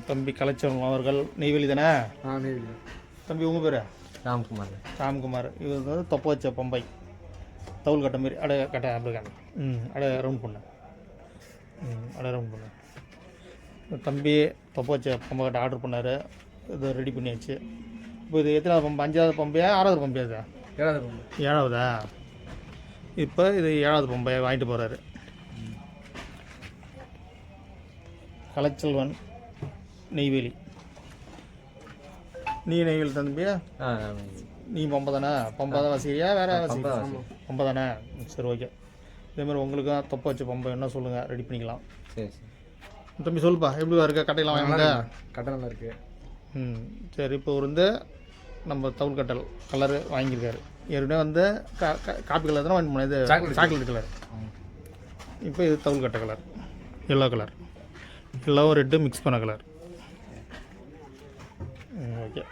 தம்பி கலைச்செல்வன் அவர்கள் நெய்வேலி தானே? நெய்வேலி. தம்பி உங்கள் பேர்? ராம்குமார். ராம்குமார். இவர் வந்து தொப்பை வச்ச பம்பை தவுள் கட்ட மாரி அடை கட்ட அப்படி அடை ரவுண்ட் பண்ண அடை ரவுண்ட் பண்ண தம்பி தொப்பை வச்ச பம்பை கட்ட ஆர்டர் பண்ணார். இது ரெடி பண்ணியாச்சு. இப்போ இது எத்தனாவது பம்பு? 5வது பம்பையா 6வது பம்பையா? இது 7வது பம்பு. 7வதா? இப்போ இது 7வது பம்பை வாங்கிட்டு போகிறாரு. கலைச்செல்வன் நெய்வேலி. நீ நெய்வேலி தம்பியா? நீ பம்பை தானே? பம்பை தான் வசதியா வேறு வசதி? பம்பை தானே? சரி, ஓகே. இதேமாதிரி உங்களுக்கும் தொப்பை வச்ச பம்பை என்ன சொல்லுங்கள், ரெடி பண்ணிக்கலாம். சரி தம்பி சொல்லுப்பா, எப்படி இருக்கா? கட்டையெல்லாம் வாங்கினாங்க? கட்டை நல்லா இருக்குது. சரி. இப்போ வந்து நம்ம தவுள் கட்டல் கலரு வாங்கியிருக்காரு. ஏற்கனவே வந்து காப்பி கலர் தானே வாங்கி போனேன். இது சாக்லேட் கலர். இப்போ இது தவுள் கட்டை கலர், எல்லோ கலர். எல்லோவும் ரெட்டு மிக்ஸ் பண்ண கலர். ஓகே.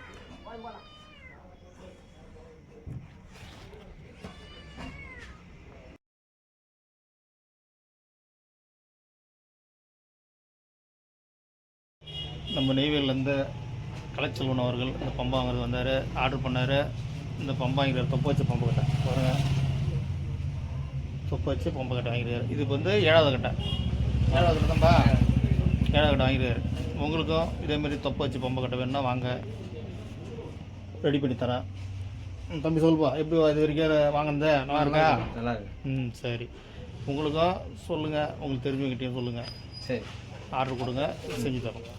நம்ம நெய்வேலியிலேருந்து கலைச்செல்வன் அவர்கள் இந்த பம்பை வாங்குறது வந்தார், ஆர்டர் பண்ணார். இந்த பம்பை வாங்கிக்கிறார். தொப்பை வச்சு பம்பை கட்டை பாருங்கள், தொப்பை வச்சு பம்பை கட்டை வாங்கிக்கிறார். இதுக்கு வந்து 7வது கட்டை. 7வது கட்டை தான்ப்பா. 7வது கட்டை வாங்கிக்கிறார். உங்களுக்கும் இதேமாரி தொப்பை வச்சு பம்பை கட்டை வேணுன்னா வாங்க, ரெடி பண்ணி தரேன். தம்பி சொல்லுப்பா, எப்படி இது வரைக்கும் வாங்கினது நல்லா இருக்கா? நல்லா இருக்கு. சரி. உங்களுக்கும் சொல்லுங்கள், உங்களுக்கு தெரிஞ்சவங்கிட்டையும் சொல்லுங்கள். சரி, ஆர்டர் கொடுங்க, செஞ்சு தரோம்.